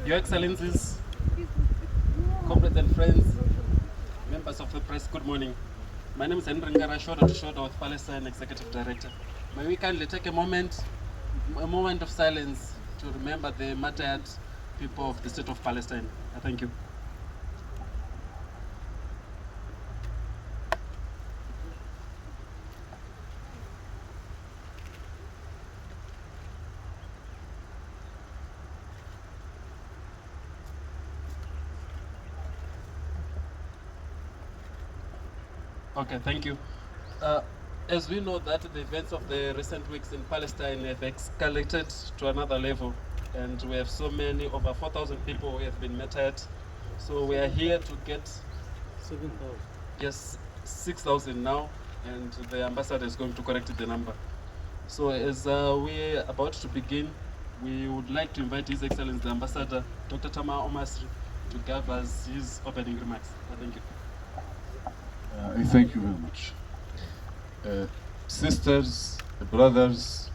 Your Excellencies, comrades and friends, members of the press, good morning. My name is Henry Ngara, shoulder to shoulder with Palestine Executive Director. May we kindly take a moment of silence to remember the martyred people of the State of Palestine. Thank you. Okay, thank you. As we know that the events of the recent weeks in Palestine have escalated to another level, and we have so many, over 4,000 people who have been martyred. So we are here to get 7,000. Yes, 6,000 now, and the ambassador is going to correct the number. So as we're about to begin, we would like to invite His Excellency the Ambassador, Dr. Tamar Omasri, to give us his opening remarks. Thank you. Thank you very much. Sisters, brothers,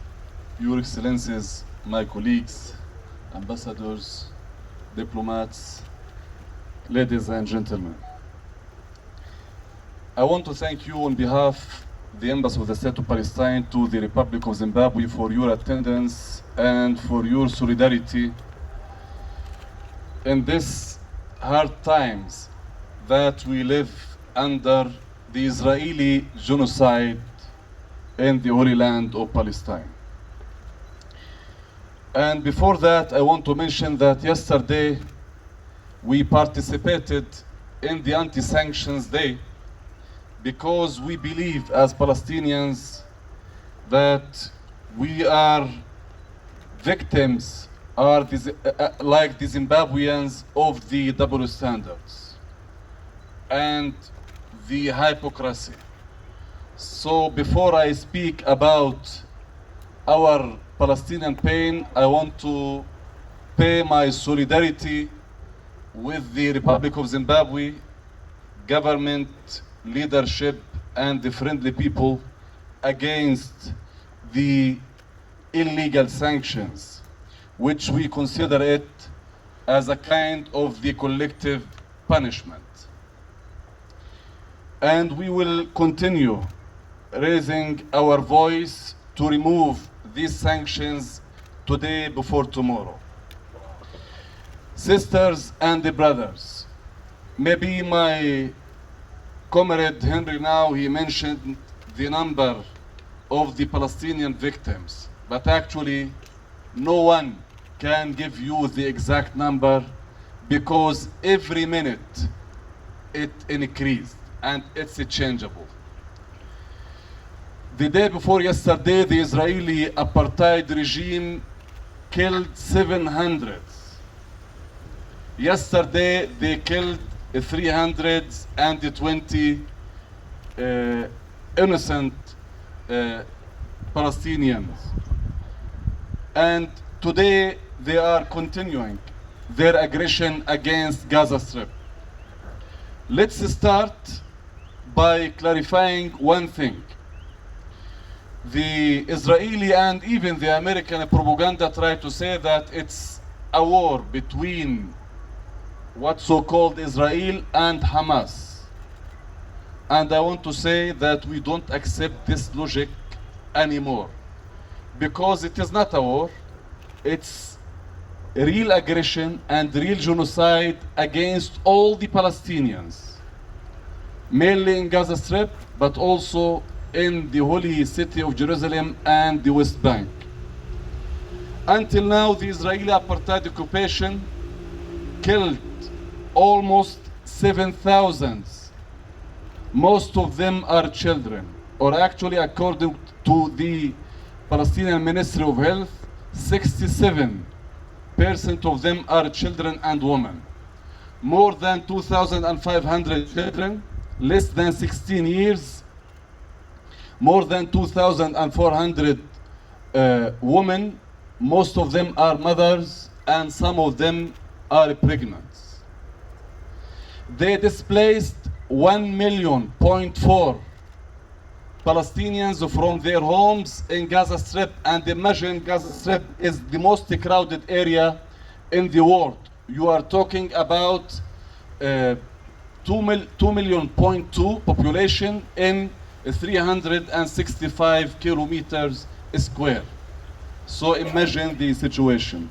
Your Excellencies, my colleagues, ambassadors, diplomats, ladies and gentlemen. I want to thank you on behalf of the Embassy of the State of Palestine to the Republic of Zimbabwe for your attendance and for your solidarity in these hard times that we live under the Israeli genocide in the Holy Land of Palestine. And before that, I want to mention that yesterday we participated in the anti-sanctions day because we believe as Palestinians that we are victims, like the Zimbabweans, of the double standards and the hypocrisy. So before I speak about our Palestinian pain, I want to pay my solidarity with the Republic of Zimbabwe, government, leadership, and the friendly people against the illegal sanctions, which we consider it as a kind of the collective punishment. And we will continue raising our voice to remove these sanctions today before tomorrow. Sisters and brothers, maybe my comrade Henry now, he mentioned the number of the Palestinian victims, but actually no one can give you the exact number because every minute it increased and it's changeable. The day before yesterday, the Israeli apartheid regime killed 700. Yesterday, they killed 320 innocent Palestinians. And today, they are continuing their aggression against Gaza Strip. Let's start by clarifying one thing. The Israeli and even the American propaganda try to say that it's a war between what's so-called Israel and Hamas. And I want to say that we don't accept this logic anymore, because it is not a war, it's real aggression and real genocide against all the Palestinians, mainly in Gaza Strip, but also in the holy city of Jerusalem and the West Bank. Until now, the Israeli apartheid occupation killed almost 7,000. Most of them are children, or actually, according to the Palestinian Ministry of Health, 67% of them are children and women. More than 2,500 children, less than 16 years, more than 2,400 women, most of them are mothers, and some of them are pregnant. They displaced 1.4 million Palestinians from their homes in Gaza Strip, and imagine Gaza Strip is the most crowded area in the world. you are talking about 2.2 million population in 365 kilometers square. So imagine the situation.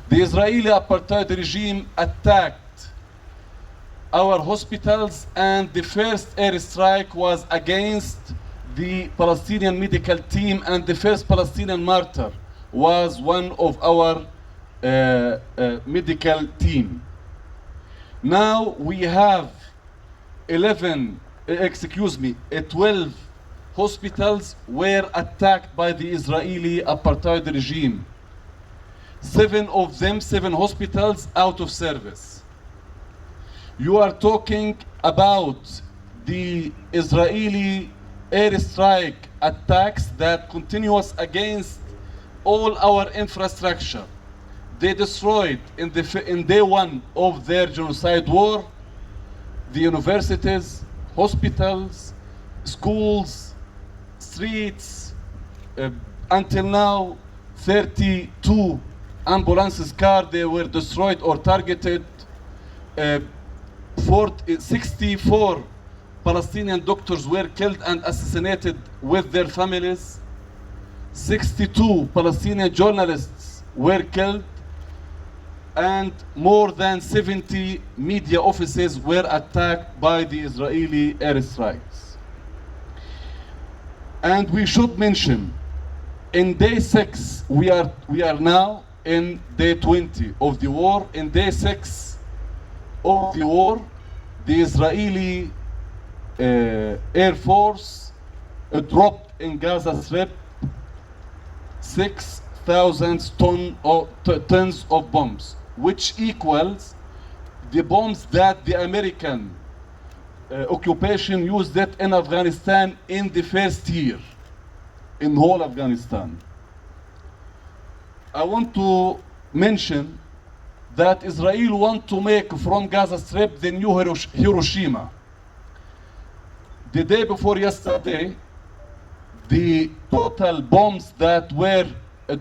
The Israeli apartheid regime attacked our hospitals, and the first airstrike was against the Palestinian medical team, and the first Palestinian martyr was one of our medical team. Now we have 12 hospitals were attacked by the Israeli apartheid regime. 7 hospitals out of service. You are talking about the Israeli airstrike attacks that continuous against all our infrastructure. They destroyed in day one of their genocide war the universities, hospitals, schools, streets. Until now, 32 ambulances cars they were destroyed or targeted. 64 Palestinian doctors were killed and assassinated with their families. 62 Palestinian journalists were killed, and more than 70 media offices were attacked by the Israeli airstrikes. And we should mention, in day 6, we are now in day 20 of the war. In day 6 of the war, the Israeli Air Force dropped in Gaza Strip 6,000 tons of bombs, which equals the bombs that the American occupation used it in Afghanistan in the first year, in whole Afghanistan. I want to mention that Israel want to make from Gaza Strip the new Hiroshima. The day before yesterday, the total bombs that were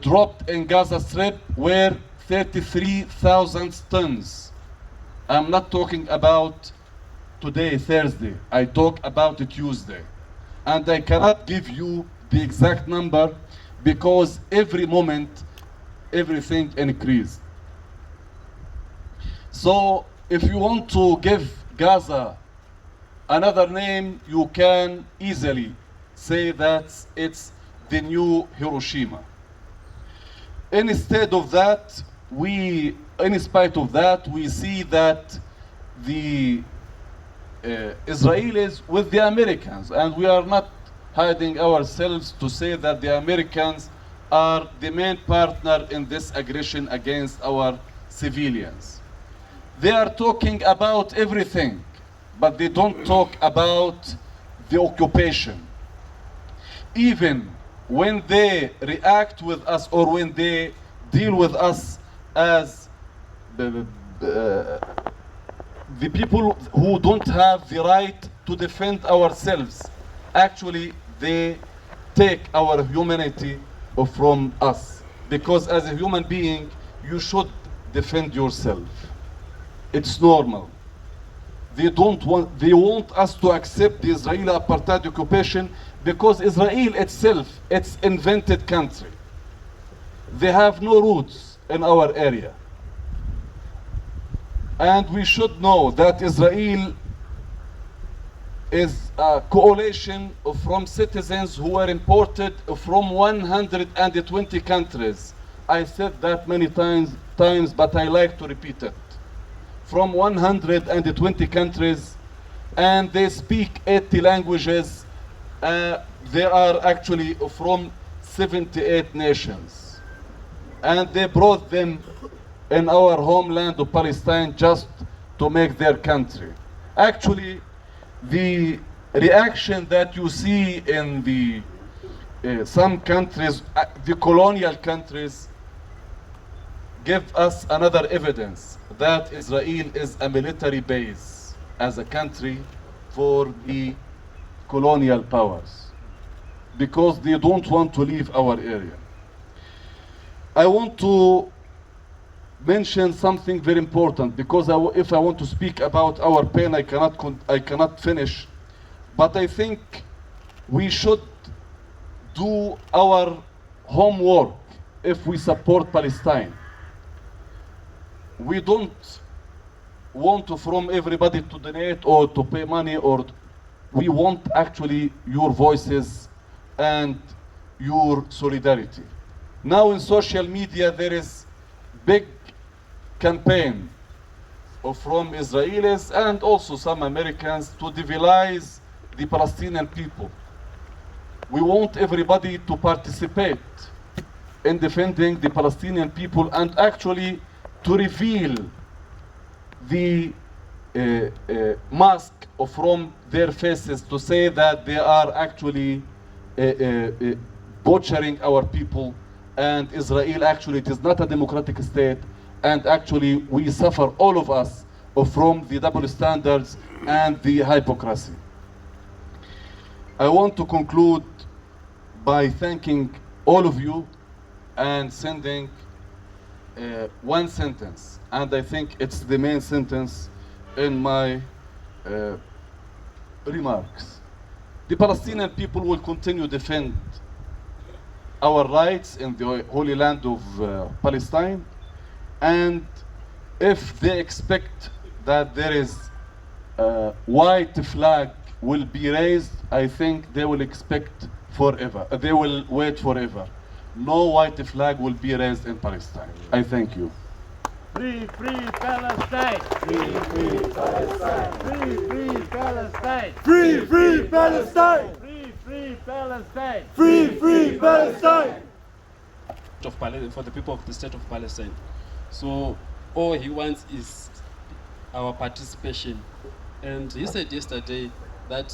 dropped in Gaza Strip were 33,000 tons. I'm not talking about today, Thursday. I talk about Tuesday. And I cannot give you the exact number because every moment, everything increased. So if you want to give Gaza another name, you can easily say that it's the new Hiroshima. Instead of that, in spite of that, we see that the Israelis with the Americans, and we are not hiding ourselves to say that the Americans are the main partner in this aggression against our civilians. They are talking about everything, but they don't talk about the occupation. Even when they react with us or when they deal with us as the people who don't have the right to defend ourselves, actually they take our humanity from us, because as a human being you should defend yourself. It's normal. They want us to accept the Israeli apartheid occupation because Israel itself, it's invented country. They have no roots in our area. And we should know that Israel is a coalition from citizens who were imported from 120 countries. I said that many times, but I like to repeat it. From 120 countries, and they speak 80 languages. They are actually from 78 nations. And they brought them in our homeland of Palestine just to make their country. Actually, the reaction that you see in the some countries, the colonial countries, give us another evidence that Israel is a military base as a country for the colonial powers, because they don't want to leave our area. I want to mention something very important, because if I want to speak about our pain, I cannot finish. But I think we should do our homework if we support Palestine. We don't want to from everybody to donate or to pay money, or we want actually your voices and your solidarity. Now in social media there is big campaign from Israelis and also some Americans to devilize the Palestinian people. We want everybody to participate in defending the Palestinian people and actually to reveal the mask from their faces, to say that they are actually butchering our people, and Israel actually, it is not a democratic state, and actually we suffer, all of us, from the double standards and the hypocrisy. I want to conclude by thanking all of you and sending one sentence, and I think it's the main sentence in my remarks. The Palestinian people will continue to defend our rights in the Holy Land of Palestine, and if they expect that there is a white flag will be raised, I think they will expect forever. They will wait forever. No white flag will be raised in Palestine. I thank you. Free, free Palestine! Free, free Palestine! Free, free Palestine! Free, free Palestine! Free, free Palestine! Free, free Palestine! For the people of the State of Palestine. So all he wants is our participation. And he said yesterday that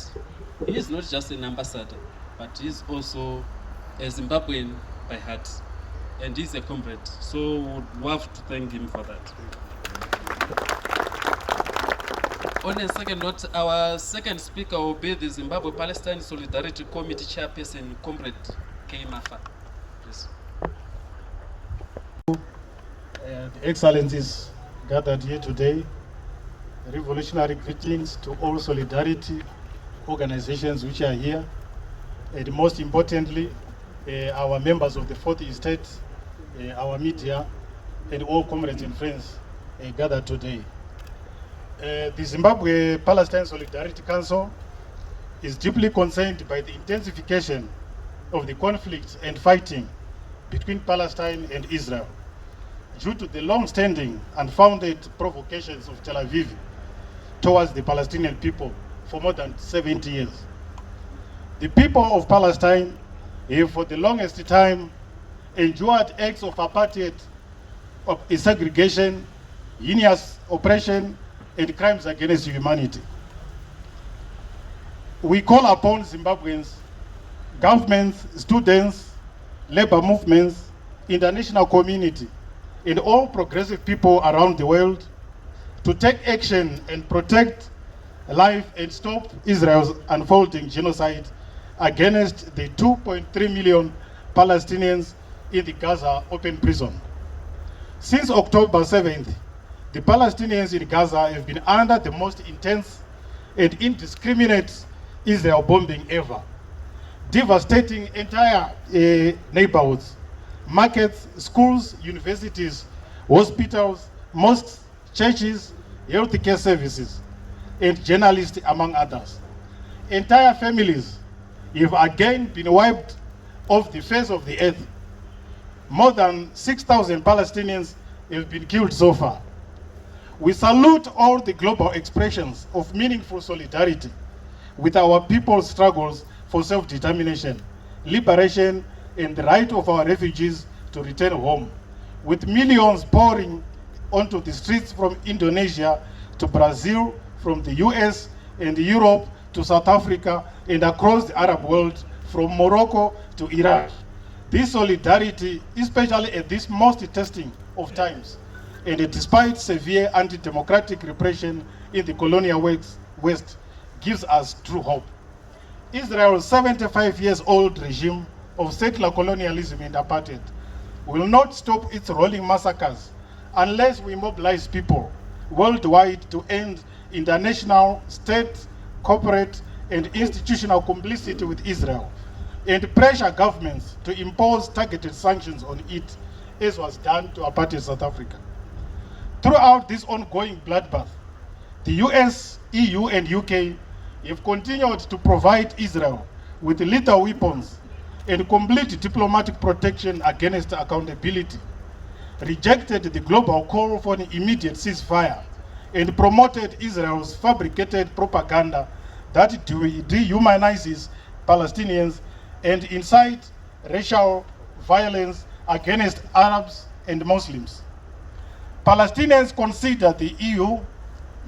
he is not just an ambassador, but he is also a Zimbabwean by heart. And he's a comrade. So we would love to thank him for that. On a second note, our second speaker will be the Zimbabwe Palestine Solidarity Committee Chairperson, Comrade K. Mafa. Please. The Excellencies gathered here today, revolutionary greetings to all solidarity organizations which are here, and most importantly, our members of the Fourth Estate, our media, and all comrades and friends gathered today. The Zimbabwe Palestine Solidarity Council is deeply concerned by the intensification of the conflict and fighting between Palestine and Israel, due to the long-standing and founded provocations of Tel Aviv towards the Palestinian people for more than 70 years. The people of Palestine have for the longest time endured acts of apartheid, of segregation, heinous oppression, and crimes against humanity. We call upon Zimbabweans, governments, students, labor movements, international community, and all progressive people around the world to take action and protect life and stop Israel's unfolding genocide against the 2.3 million Palestinians in the Gaza open prison. Since October 7th, the Palestinians in Gaza have been under the most intense and indiscriminate Israel bombing ever, devastating entire neighborhoods, markets, schools, universities, hospitals, mosques, churches, healthcare services, and journalists, among others. Entire families have again been wiped off the face of the earth. More than 6,000 Palestinians have been killed so far. We salute all the global expressions of meaningful solidarity with our people's struggles for self-determination, liberation, and the right of our refugees to return home, with millions pouring onto the streets from Indonesia to Brazil, from the US and Europe to South Africa, and across the Arab world, from Morocco to Iraq. This solidarity, especially at this most testing of times, and despite severe anti-democratic repression in the colonial West, gives us true hope. Israel's 75-year-old regime of settler colonialism and apartheid will not stop its rolling massacres unless we mobilize people worldwide to end international, state, corporate, and institutional complicity with Israel, and pressure governments to impose targeted sanctions on it, as was done to apartheid South Africa. Throughout this ongoing bloodbath, the US, EU, and UK have continued to provide Israel with lethal weapons and complete diplomatic protection against accountability, rejected the global call for an immediate ceasefire, and promoted Israel's fabricated propaganda that dehumanizes Palestinians and incite racial violence against Arabs and Muslims. Palestinians consider the EU,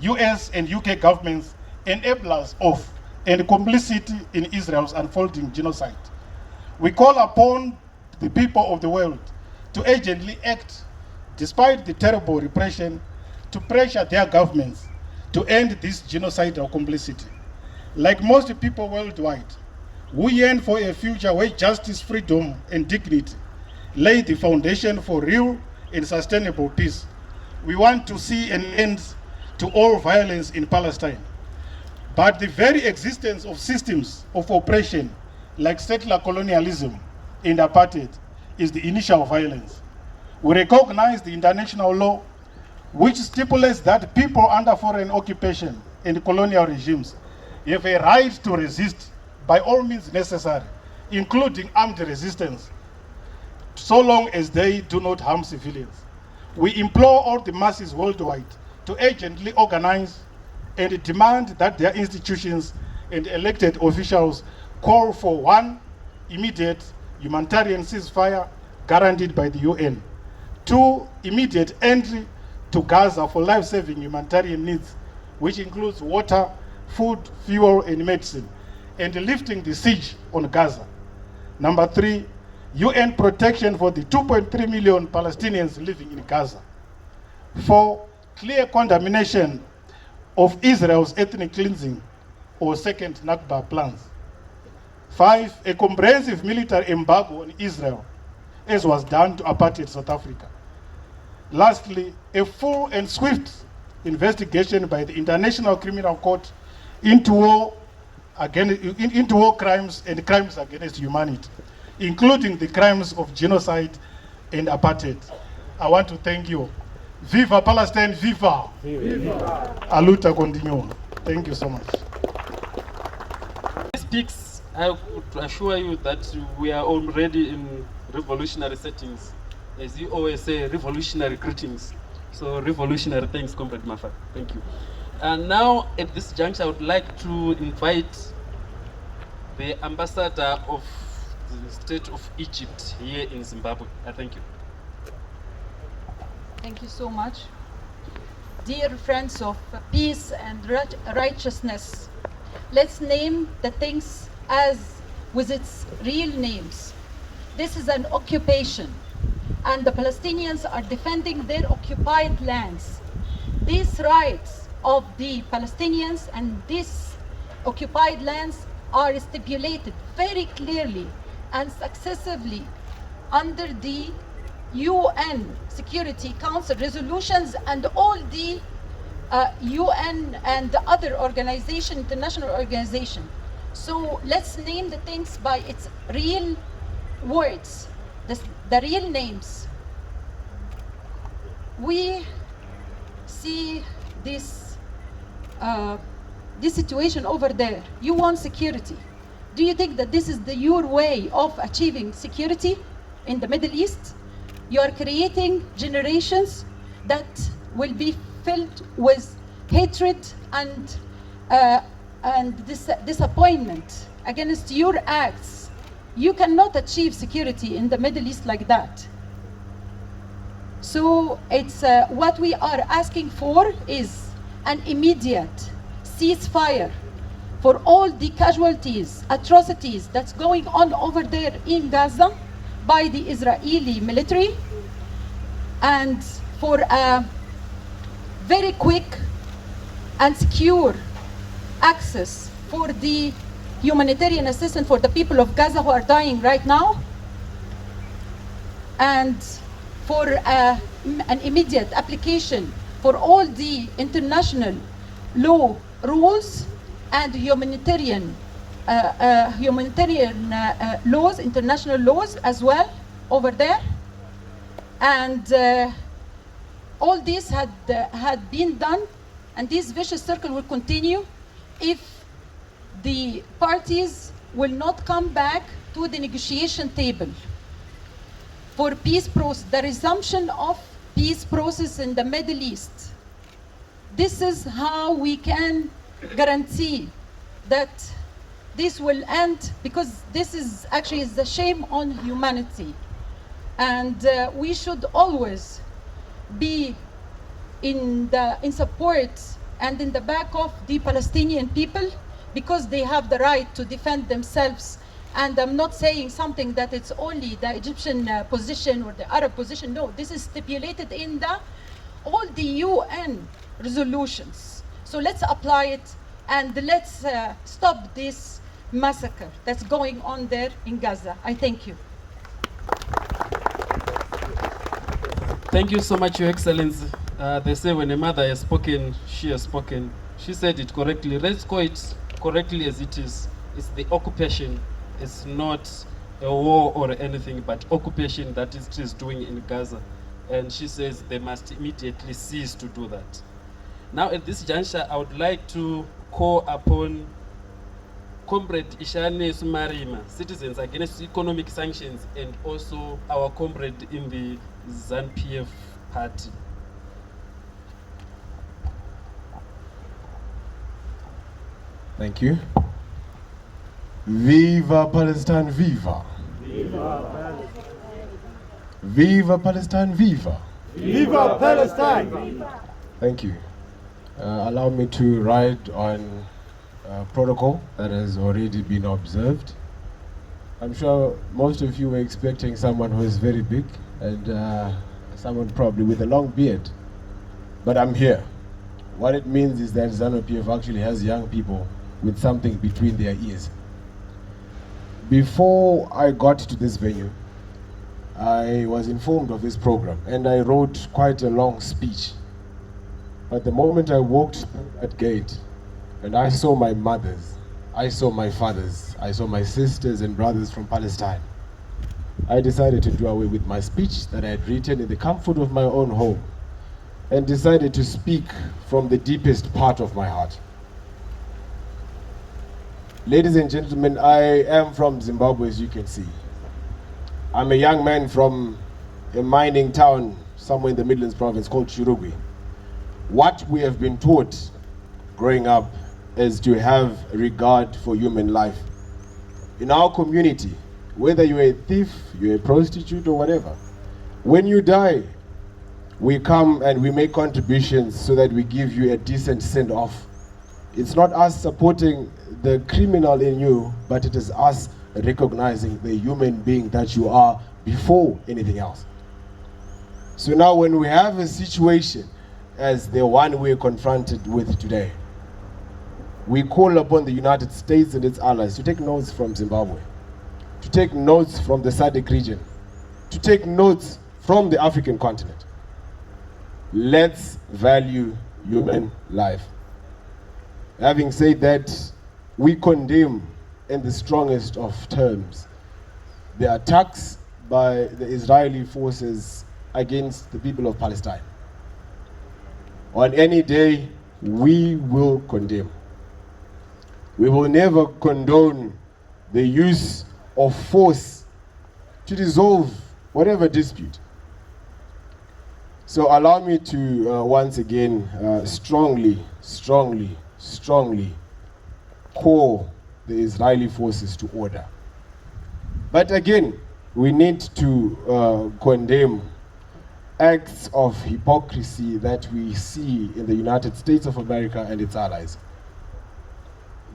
US, and UK governments enablers of and complicity in Israel's unfolding genocide. We call upon the people of the world to urgently act, despite the terrible repression, to pressure their governments to end this genocidal complicity. Like most people worldwide, we yearn for a future where justice, freedom, and dignity lay the foundation for real and sustainable peace. We want to see an end to all violence in Palestine. But the very existence of systems of oppression like settler colonialism and apartheid is the initial violence. We recognize the international law which stipulates that people under foreign occupation and colonial regimes have a right to resist by all means necessary, including armed resistance, so long as they do not harm civilians. We implore all the masses worldwide to urgently organize and demand that their institutions and elected officials call for one, immediate humanitarian ceasefire guaranteed by the UN. Two, immediate entry to Gaza for life-saving humanitarian needs, which includes water, food, fuel, and medicine, and lifting the siege on Gaza. Number three, UN protection for the 2.3 million Palestinians living in Gaza. Four, clear condemnation of Israel's ethnic cleansing or second Nakba plans. Five, a comprehensive military embargo on Israel, as was done to apartheid South Africa. Lastly, a full and swift investigation by the International Criminal Court into war crimes and crimes against humanity, including the crimes of genocide and apartheid. I want to thank you. Viva Palestine, viva! Viva! Aluta continua. Thank you so much. Speaks, I would assure you that we are already in revolutionary settings. As you always say, revolutionary greetings. So revolutionary thanks, Comrade Mafa. Thank you. And now at this juncture, I would like to invite the ambassador of the State of Egypt here in Zimbabwe. I thank you. Thank you so much. Dear friends of peace and righteousness, let's name the things as with its real names. This is an occupation, and the Palestinians are defending their occupied lands. These rights of the Palestinians and these occupied lands are stipulated very clearly and successively under the UN Security Council resolutions and all the UN and the other organization, international organization. So let's name the things by its real words, the real names. We see this situation over there. You want security. Do you think that this is your way of achieving security in the Middle East? You are creating generations that will be filled with hatred and disappointment against your acts. You cannot achieve security in the Middle East like that. So it's what we are asking for is an immediate ceasefire for all the casualties, atrocities that's going on over there in Gaza by the Israeli military, and for a very quick and secure access for the humanitarian assistance for the people of Gaza who are dying right now, and for an immediate application for all the international law rules and humanitarian laws, international laws as well over there. And all this had been done, and this vicious circle will continue if the parties will not come back to the negotiation table for peace process, the resumption of peace process in the Middle East. This is how we can guarantee that this will end, because this is actually the shame on humanity. And we should always be in support and in the back of the Palestinian people, because they have the right to defend themselves. And I'm not saying something that it's only the Egyptian position or the Arab position. No, this is stipulated in all the UN resolutions. So let's apply it, and let's stop this massacre that's going on there in Gaza. I thank you. Thank you so much, Your Excellency. They say when a mother has spoken, she has spoken. She said it correctly. Let's call it correctly as it is. It's the occupation. It's not a war or anything, but occupation that it is doing in Gaza. And she says they must immediately cease to do that. Now at this juncture, I would like to call upon Comrade Ishane Sumarima, Citizens Against Economic Sanctions, and also our comrade in the ZANU-PF party. Thank you. Viva Palestine, viva. Viva Palestine, viva. Viva Palestine! Thank you. Allow me to write on protocol that has already been observed. I'm sure most of you were expecting someone who is very big and someone probably with a long beard, but I'm here. What it means is that ZANU-PF actually has young people with something between their ears. Before I got to this venue, I was informed of this program and I wrote quite a long speech. But the moment I walked through that gate and I saw my mothers, I saw my fathers, I saw my sisters and brothers from Palestine, I decided to do away with my speech that I had written in the comfort of my own home and decided to speak from the deepest part of my heart. Ladies and gentlemen, I am from Zimbabwe, as you can see. I'm a young man from a mining town somewhere in the Midlands province called Chirugwi. What we have been taught growing up is to have regard for human life. In our community, whether you're a thief, you're a prostitute or whatever, when you die, we come and we make contributions so that we give you a decent send-off. It's not us supporting the criminal in you, but it is us recognizing the human being that you are before anything else. So now when we have a situation as the one we're confronted with today, we call upon the United States and its allies to take notes from Zimbabwe, to take notes from the SADC region, to take notes from the African continent. Let's value human life. Having said that, we condemn in the strongest of terms the attacks by the Israeli forces against the people of Palestine. On any day, we will condemn. We will never condone the use of force to resolve whatever dispute. So allow me to once again strongly call the Israeli forces to order. But again, we need to condemn acts of hypocrisy that we see in the United States of America and its allies.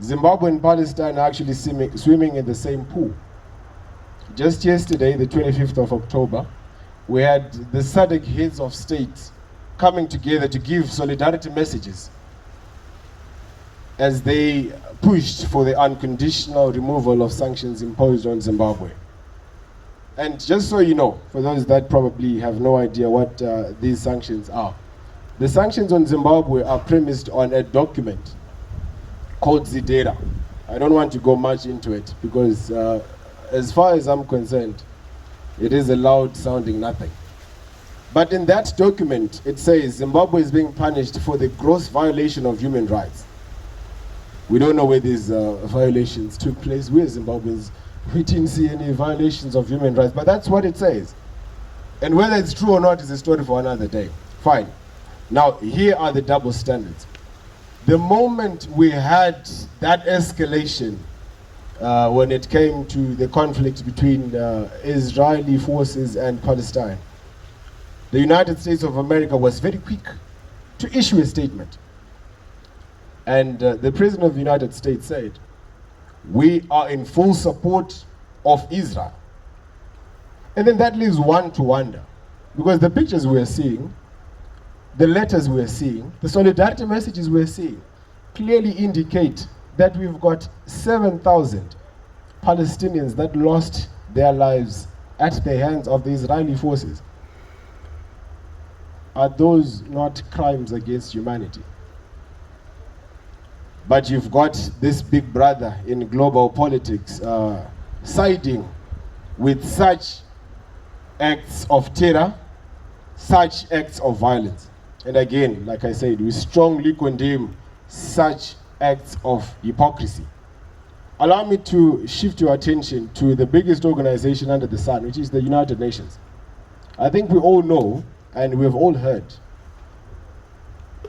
Zimbabwe and Palestine are actually swimming in the same pool. Just yesterday, the 25th of October, we had the SADC heads of state coming together to give solidarity messages as they pushed for the unconditional removal of sanctions imposed on Zimbabwe. And just so you know, for those that probably have no idea what these sanctions are, the sanctions on Zimbabwe are premised on a document called Zidera. I don't want to go much into it because as far as I'm concerned, it is a loud sounding nothing. But in that document, it says Zimbabwe is being punished for the gross violation of human rights. We don't know where these violations took place. We as Zimbabweans, we didn't see any violations of human rights, but that's what it says. And whether it's true or not is a story for another day. Fine. Now, here are the double standards. The moment we had that escalation when it came to the conflict between Israeli forces and Palestine, the United States of America was very quick to issue a statement. And the President of the United States said, we are in full support of Israel. And then that leaves one to wonder, because the pictures we're seeing, the letters we're seeing, the solidarity messages we're seeing, clearly indicate that we've got 7,000 Palestinians that lost their lives at the hands of the Israeli forces. Are those not crimes against humanity? But you've got this big brother in global politics siding with such acts of terror, such acts of violence. And again, like I said, we strongly condemn such acts of hypocrisy. Allow me to shift your attention to the biggest organization under the sun, which is the United Nations. I think we all know, and we've all heard,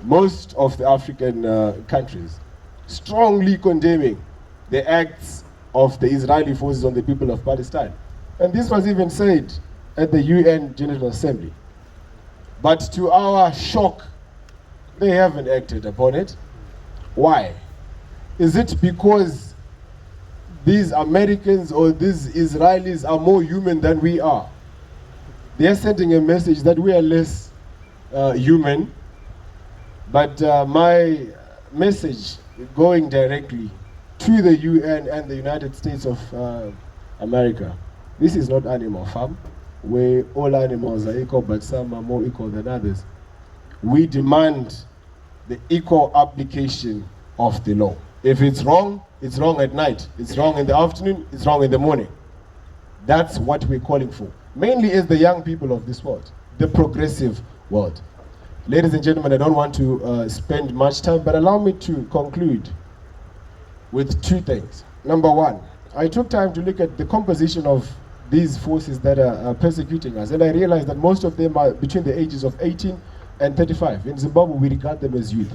most of the African countries strongly condemning the acts of the Israeli forces on the people of Palestine. And this was even said at the UN General Assembly. But to our shock, they haven't acted upon it. Why? Is it because these Americans or these Israelis are more human than we are? They are sending a message that we are less human. But my message going directly to the UN and the United States of America. This is not animal farm, where all animals are equal, but some are more equal than others. We demand the equal application of the law. If it's wrong at night. It's wrong in the afternoon, it's wrong in the morning. That's what we're calling for. Mainly as the young people of this world, the progressive world. Ladies and gentlemen, I don't want to spend much time, but allow me to conclude with two things. Number one, I took time to look at the composition of these forces that are persecuting us, and I realized that most of them are between the ages of 18 and 35. In Zimbabwe, we regard them as youth.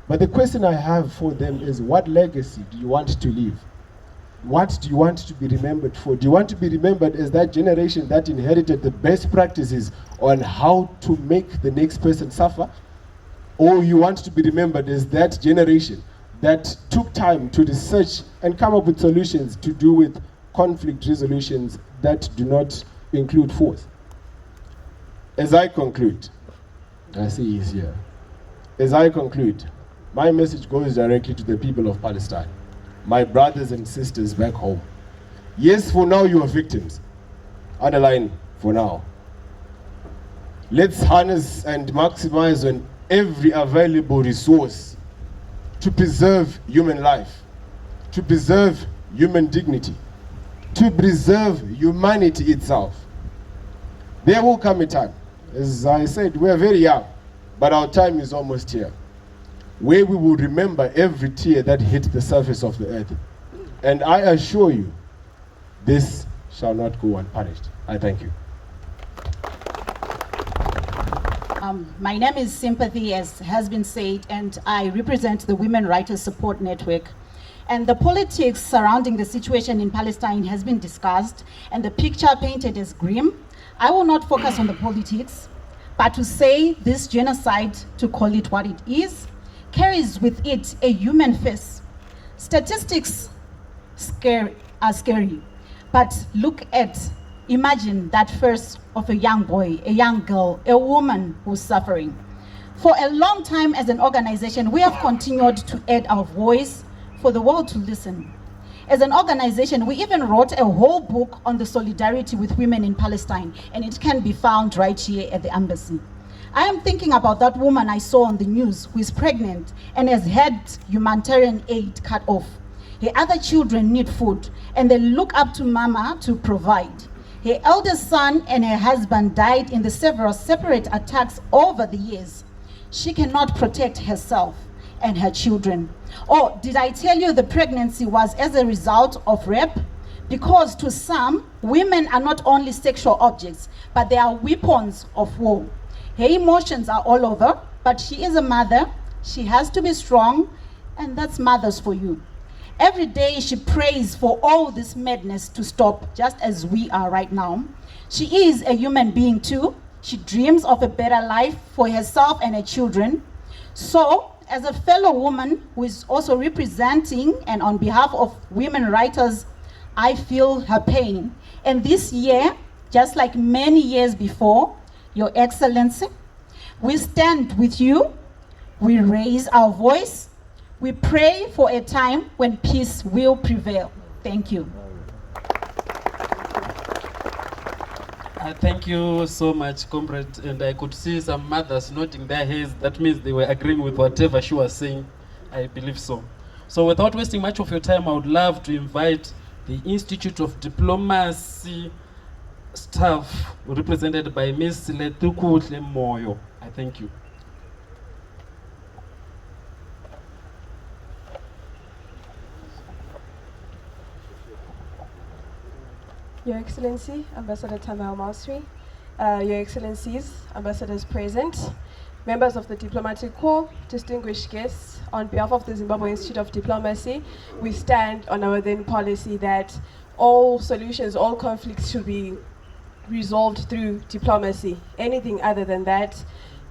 But the question I have for them is, what legacy do you want to leave? What do you want to be remembered for? Do you want to be remembered as that generation that inherited the best practices on how to make the next person suffer? Or you want to be remembered as that generation that took time to research and come up with solutions to do with conflict resolutions that do not include force? As I conclude, I see he's here. As I conclude, my message goes directly to the people of Palestine, my brothers and sisters back home. Yes, for now you are victims. Underline, for now. Let's harness and maximize on every available resource to preserve human life, to preserve human dignity, to preserve humanity itself. There will come a time, as I said, we are very young, but our time is almost here, where we will remember every tear that hit the surface of the earth. And I assure you, this shall not go unpunished. I thank you. My name is Sympathy, as has been said, and I represent the Women Writers Support Network. And the politics surrounding the situation in Palestine has been discussed, and the picture painted is grim. I will not focus on the politics, but to say this genocide, to call it what it is, carries with it a human face. Statistics are scary, but imagine that face of a young boy, a young girl, a woman who's suffering. For a long time as an organization, we have continued to add our voice for the world to listen. As an organization, we even wrote a whole book on the solidarity with women in Palestine, and it can be found right here at the embassy. I am thinking about that woman I saw on the news who is pregnant and has had humanitarian aid cut off. Her other children need food, and they look up to Mama to provide. Her eldest son and her husband died in the several separate attacks over the years. She cannot protect herself and her children. Oh, did I tell you the pregnancy was as a result of rape? Because to some, women are not only sexual objects, but they are weapons of war. Her emotions are all over, but she is a mother. She has to be strong, and that's mothers for you. Every day she prays for all this madness to stop, just as we are right now. She is a human being too. She dreams of a better life for herself and her children. So, as a fellow woman who is also representing and on behalf of women writers, I feel her pain. And this year, just like many years before, Your Excellency, we stand with you, we raise our voice, we pray for a time when peace will prevail. Thank you. Thank you so much, comrade. And I could see some mothers nodding their heads. That means they were agreeing with whatever she was saying. I believe so. So without wasting much of your time, I would love to invite the Institute of Diplomacy staff represented by Ms. Letuku Moyo. I thank you. Your Excellency, Ambassador Tamar Masri, Your Excellencies, ambassadors present, members of the Diplomatic Corps, distinguished guests, on behalf of the Zimbabwe Institute of Diplomacy, we stand on our then policy that all solutions, all conflicts should be resolved through diplomacy. Anything other than that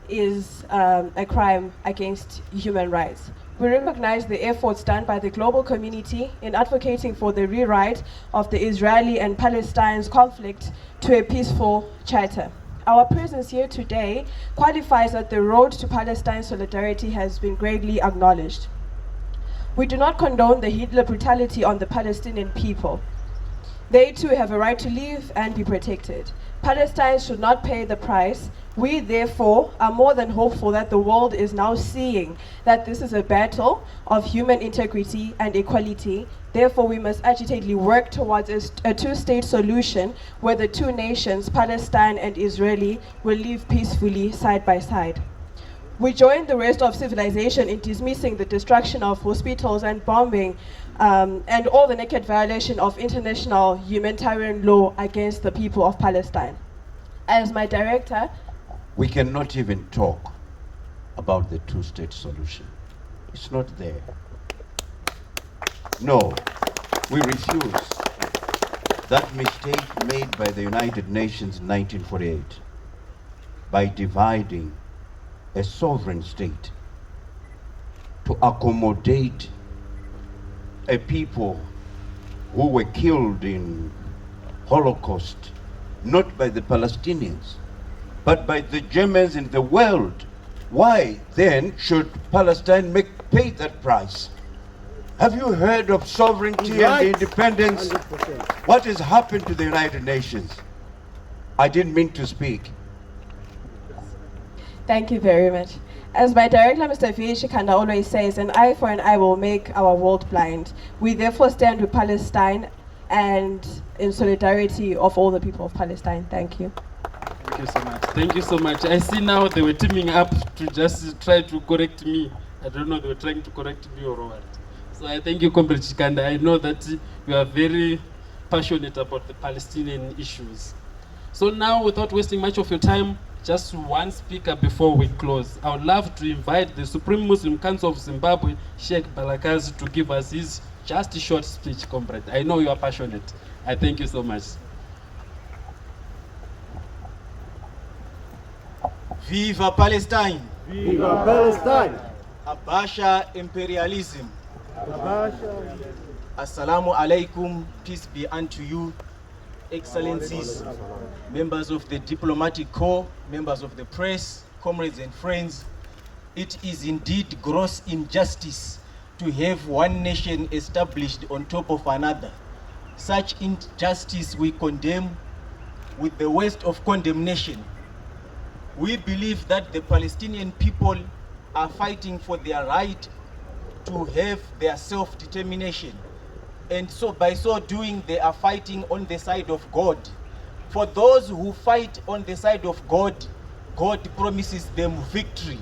is a crime against human rights. We recognize the efforts done by the global community in advocating for the rewrite of the Israeli and Palestine's conflict to a peaceful charter. Our presence here today qualifies that the road to Palestine solidarity has been greatly acknowledged. We do not condone the Hitler brutality on the Palestinian people. They too have a right to live and be protected. Palestine should not pay the price. We therefore are more than hopeful that the world is now seeing that this is a battle of human integrity and equality. Therefore, we must agitately work towards a two-state solution where the two nations, Palestine and Israeli, will live peacefully side by side. We join the rest of civilization in dismissing the destruction of hospitals and bombing and all the naked violation of international humanitarian law against the people of Palestine. As my director, we cannot even talk about the two-state solution. It's not there. No, we refuse that mistake made by the United Nations in 1948 by dividing a sovereign state to accommodate a people who were killed in Holocaust, not by the Palestinians, but by the Germans in the world. Why then should Palestine pay that price? Have you heard of sovereignty and independence? 100%. What has happened to the United Nations? I didn't mean to speak. thank you very much. As my director, Mr. V. Shikanda, always says, an eye for an eye will make our world blind. We therefore stand with Palestine and in solidarity of all the people of Palestine. Thank you. Thank you so much. Thank you so much. I see now they were teaming up to just try to correct me. I don't know, they were trying to correct me or what. So I thank you, Comrade Shikanda. I know that you are very passionate about the Palestinian issues. So now, without wasting much of your time, just one speaker before we close. I would love to invite the Supreme Muslim Council of Zimbabwe, Sheikh Balakazi, to give us his just short speech, comrade. I know you are passionate. I thank you so much. Viva Palestine! Viva Palestine! Abasha imperialism! Assalamu alaikum, peace be unto you, excellencies, members of the diplomatic corps, members of the press, comrades and friends. It is indeed gross injustice to have one nation established on top of another. Such injustice we condemn with the worst of condemnation. We believe that the Palestinian people are fighting for their right to have their self-determination. And so by so doing, they are fighting on the side of God. For those who fight on the side of God, God promises them victory.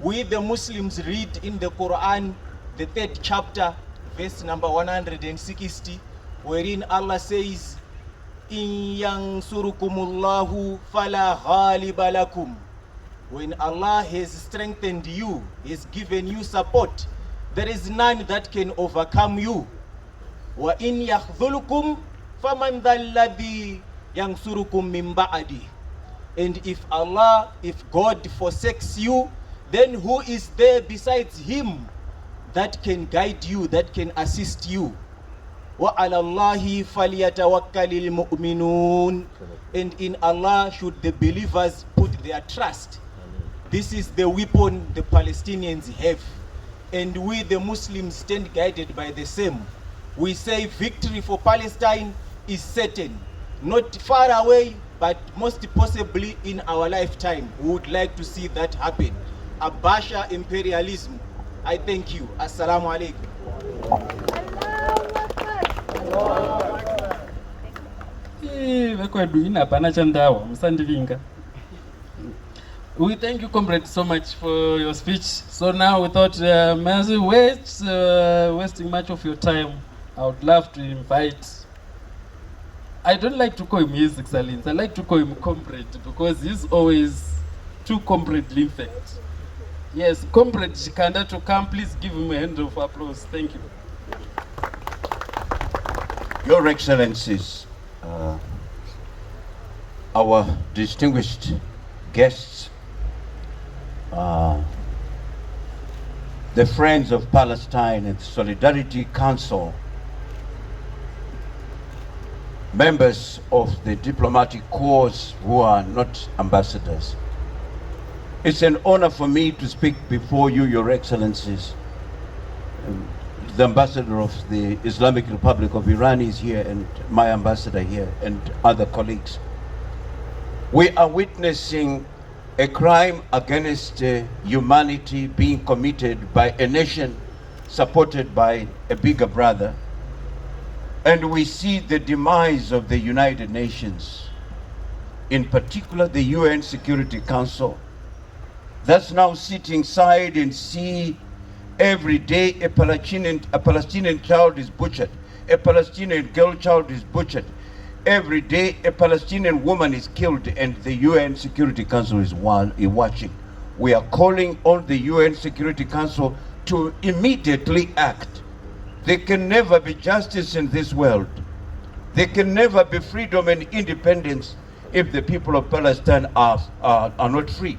We the Muslims read in the Quran, the 3rd chapter, verse number 160, wherein Allah says, In yansurukumullahu fala ghaliba lakum. When Allah has strengthened you, has given you support, there is none that can overcome you. Wa in yakhdhulukum faman dhalladhi yansurukum min ba'di. And if God forsakes you, then who is there besides him that can guide you, that can assist you? Wa 'ala Allahi falyatawakkalil mu'minun. And in Allah should the believers put their trust. This is the weapon the Palestinians have, and we the Muslims stand guided by the same. We say victory for Palestine is certain, not far away, but most possibly in our lifetime. We would like to see that happen. Abasha imperialism. I thank you. Assalamu alaikum. We thank you, comrade, so much for your speech. So now we thought, as we wasting much of your time, I would love to invite. I don't like to call him His Excellency. I like to call him comrade because he's always too comradely, in fact. Yes, comrade Shikanda to come. Please give him a hand of applause. Thank you. Your Excellencies, our distinguished guests, the Friends of Palestine and Solidarity Council, members of the diplomatic corps who are not ambassadors. It's an honor for me to speak before you, Your Excellencies. The ambassador of the Islamic Republic of Iran is here, and my ambassador here, and other colleagues. We are witnessing a crime against humanity being committed by a nation supported by a bigger brother. And we see the demise of the United Nations, in particular the UN Security Council, that's now sitting side and see every day a Palestinian child is butchered, a Palestinian girl child is butchered. Every day a Palestinian woman is killed, and the UN Security Council is watching. We are calling on the UN Security Council to immediately act. There can never be justice in this world. There can never be freedom and independence if the people of Palestine are not free.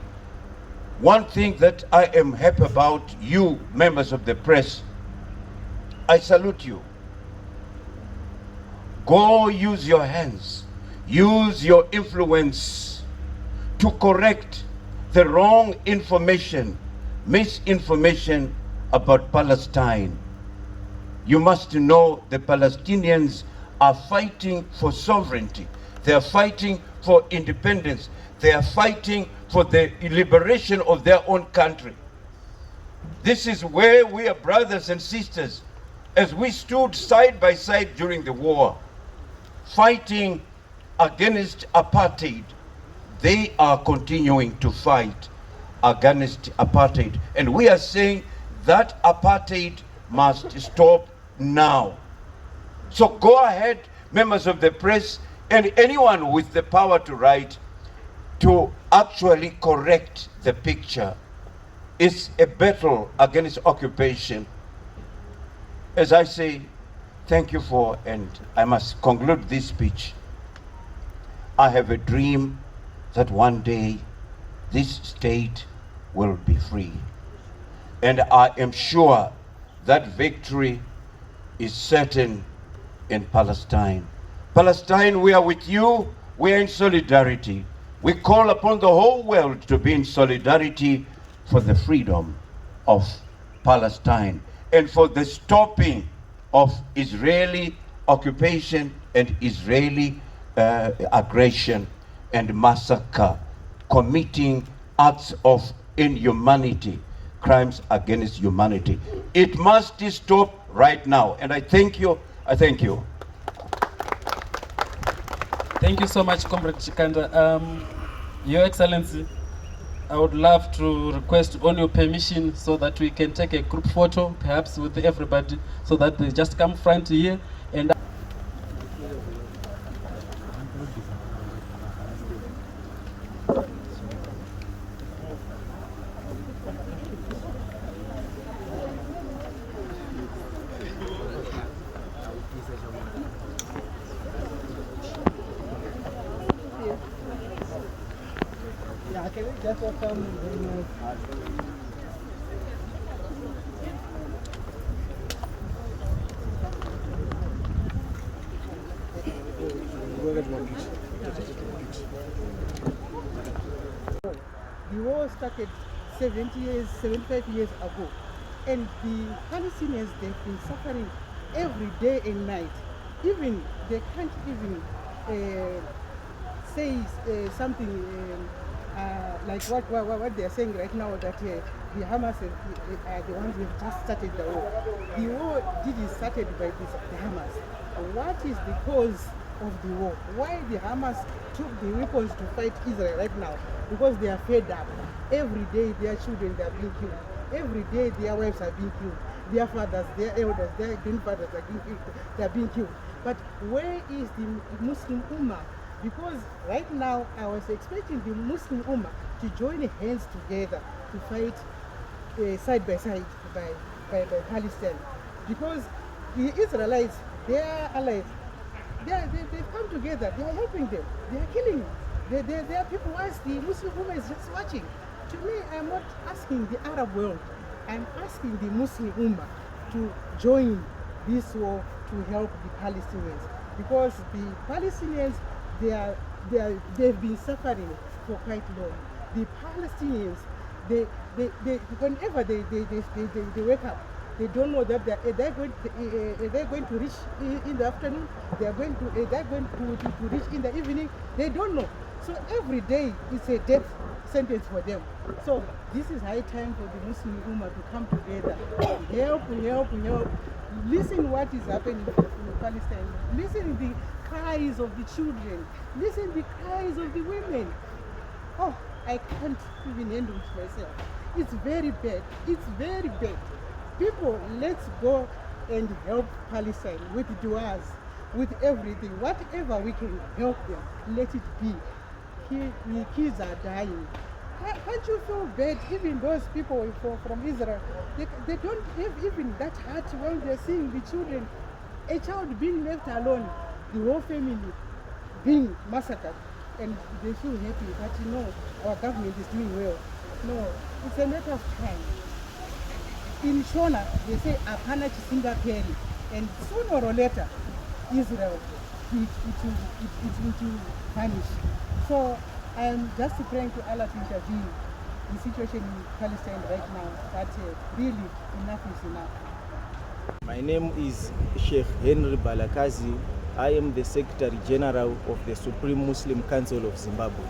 One thing that I am happy about, you members of the press, I salute you. Go use your hands, use your influence to correct the wrong information, misinformation about Palestine. You must know the Palestinians are fighting for sovereignty. They are fighting for independence. They are fighting for the liberation of their own country. This is where we are brothers and sisters, as we stood side by side during the war, fighting against apartheid. They are continuing to fight against apartheid. And we are saying that apartheid must stop now. So go ahead, members of the press, and anyone with the power to write, to actually correct the picture. It's a battle against occupation. As I say, thank you for, and I must conclude this speech. I have a dream that one day this state will be free. And I am sure that victory is certain in Palestine. Palestine, we are with you. We are in solidarity. We call upon the whole world to be in solidarity for the freedom of Palestine. and for the stopping of Israeli occupation and Israeli aggression and massacre, committing acts of inhumanity, crimes against humanity. It must stop right now. And I thank you. I thank you. Thank you so much, Comrade Chikanda. Your Excellency, I would love to request on your permission so that we can take a group photo, perhaps with everybody, so that they just come front here and The war started 75 years ago, and the Palestinians, they've been suffering every day and night. Even they can't even say something like what they're saying right now, that the Hamas are the ones who have just started the war. The war didn't started by the Hamas. What is the cause of the war? Why the Hamas took the weapons to fight Israel right now? Because they are fed up. Every day their children are being killed. Every day their wives are being killed. Their fathers, their elders, their grandfathers are being killed. They are being killed. But where is the Muslim Ummah? Because right now I was expecting the Muslim Ummah to join hands together to fight side by side by Palestine. Because the Israelites, their allies, they've come together, they are helping them, they are killing them. There are people, once the Muslim Ummah is just watching. To me, I'm not asking the Arab world, I'm asking the Muslim Ummah to join this war to help the Palestinians. Because the Palestinians, they've been suffering for quite long. The Palestinians, whenever they wake up, they don't know that they're going to reach in the afternoon, they're going to reach in the evening. They don't know. So every day it's a death sentence for them. So this is high time for the Muslim Ummah to come together, help. Listen what is happening in Palestine. Listen the cries of the children. Listen the cries of the women. Oh, I can't even handle it myself. It's very bad. It's very bad. People, let's go and help Palestine with du'as, with everything. Whatever we can help them, let it be. The kids are dying. Can't you feel bad? Even those people from Israel, they don't have even that heart when they're seeing the children, a child being left alone, the whole family being massacred, and they feel happy that, you know, our government is doing well. No, it's a matter of time. In Shona, they say apana chisinga peri, and sooner or later, Israel it will vanish. So I'm just praying to Allah to intervene in the situation in Palestine right now, that really enough is enough. My name is Sheikh Henry Balakazi. I am the Secretary General of the Supreme Muslim Council of Zimbabwe.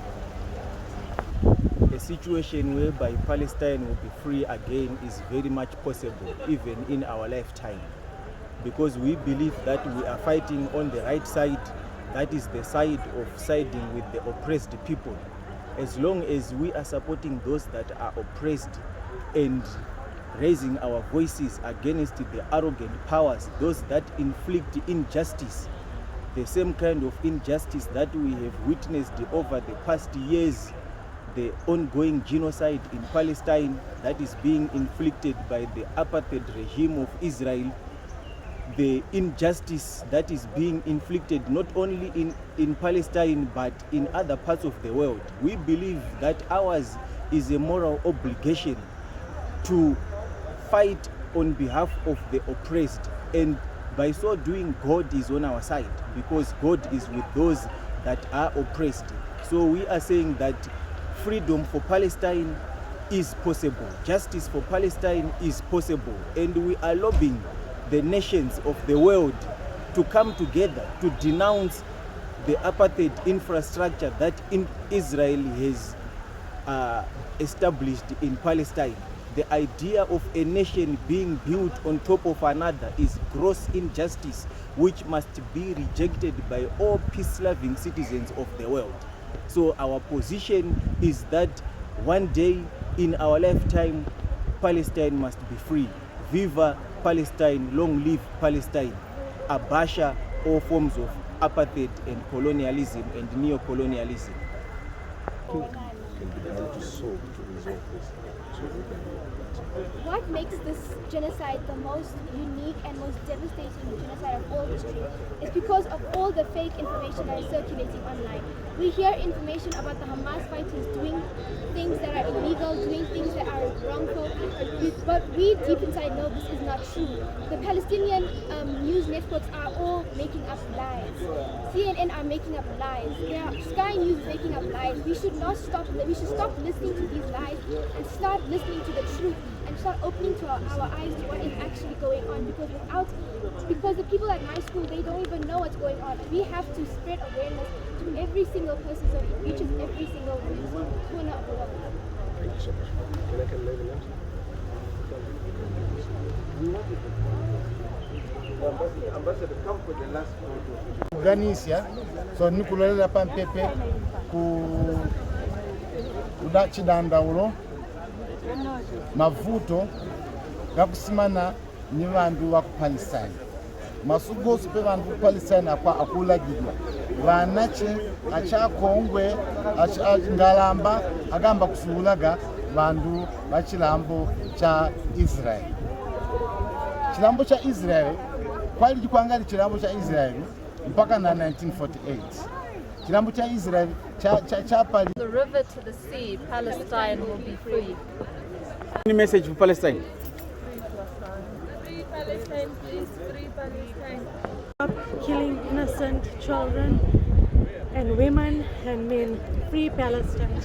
A situation whereby Palestine will be free again is very much possible, even in our lifetime, because we believe that we are fighting on the right side, that is the side of siding with the oppressed people. As long as we are supporting those that are oppressed and raising our voices against the arrogant powers, those that inflict injustice, the same kind of injustice that we have witnessed over the past years, the ongoing genocide in Palestine that is being inflicted by the apartheid regime of Israel, the injustice that is being inflicted not only in Palestine but in other parts of the world. We believe that ours is a moral obligation to fight on behalf of the oppressed, and by so doing, God is on our side, because God is with those that are oppressed. So we are saying that freedom for Palestine is possible. Justice for Palestine is possible. And we are lobbying the nations of the world to come together to denounce the apartheid infrastructure that Israel has established in Palestine. The idea of a nation being built on top of another is gross injustice, which must be rejected by all peace-loving citizens of the world. So our position is that one day in our lifetime, Palestine must be free. Viva Palestine, long live Palestine. Abasha all forms of apartheid and colonialism and neo-colonialism. What makes this genocide the most unique and most devastating genocide of all history is because of all the fake information that is circulating online. We hear information about the Hamas fighters doing things that are illegal, doing things that are wrongful, but we deep inside know this is not true. The Palestinian news networks are all making up lies. CNN are making up lies. Sky News is making up lies. We should stop listening to these lies and start listening to the truth and start opening to our eyes to what is actually going on, because the people at my school, they don't even know what's going on. We have to spread awareness to every single person so it reaches every single corner of the world. Thank you so much. Can I come later now? Ambassador, come for the last photo. Organisia, so nikulolela pampepe ku udachidandaulo mavuto gakusimana ni vandu wa ku Palestine. Masugosi pe vandu ku Palestine akwa akulagirwa. Vanachi achakongwe ngalamba agamba kusulaga vandu vachilambo cha Israel. Chilambo cha Israel kwali chikwangali chilambo cha Israel mpaka na 1948. Chilambo cha Israel cha pali. The river to the sea, Palestine will be free. Any message for Palestine? Free Palestine, please, free Palestine. Stop killing innocent children and women and men. Free Palestine.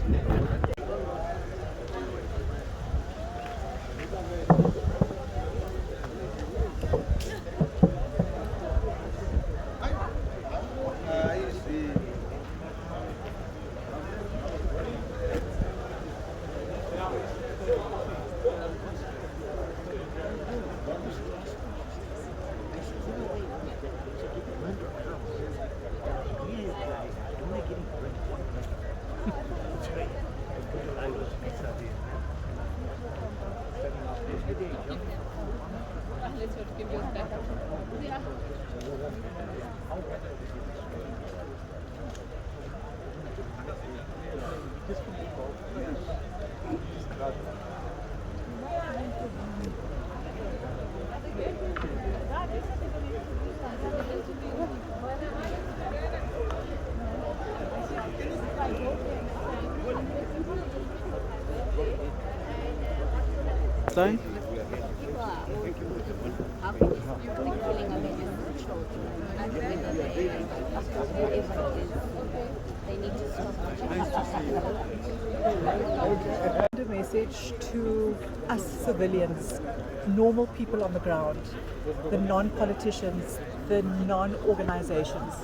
Time? A message to us civilians, normal people on the ground, the non-politicians, the non-organizations.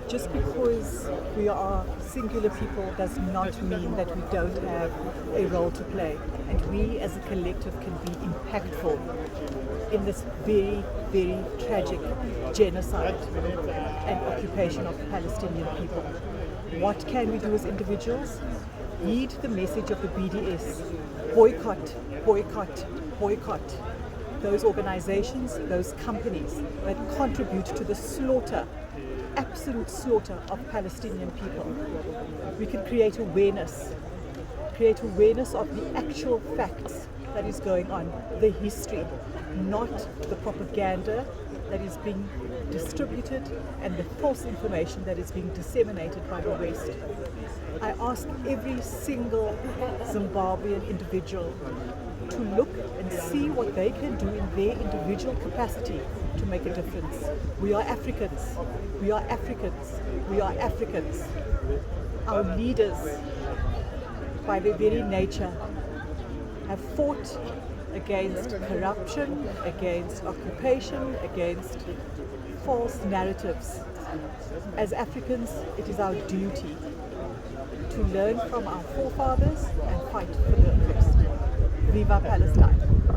Just because we are singular people does not mean that we don't have a role to play. And we as a collective can be impactful in this very, very tragic genocide and occupation of the Palestinian people. What can we do as individuals? Heed the message of the BDS. Boycott, boycott, boycott. Those organizations, those companies that contribute to the slaughter, absolute slaughter of Palestinian people. We can create awareness of the actual facts that is going on, the history, not the propaganda that is being distributed and the false information that is being disseminated by the West. I ask every single Zimbabwean individual to look and see what they can do in their individual capacity to make a difference. We are Africans. We are Africans. We are Africans. Our leaders, by their very nature, have fought against corruption, against occupation, against false narratives. As Africans, it is our duty to learn from our forefathers and fight for the oppressed. Viva Palestine!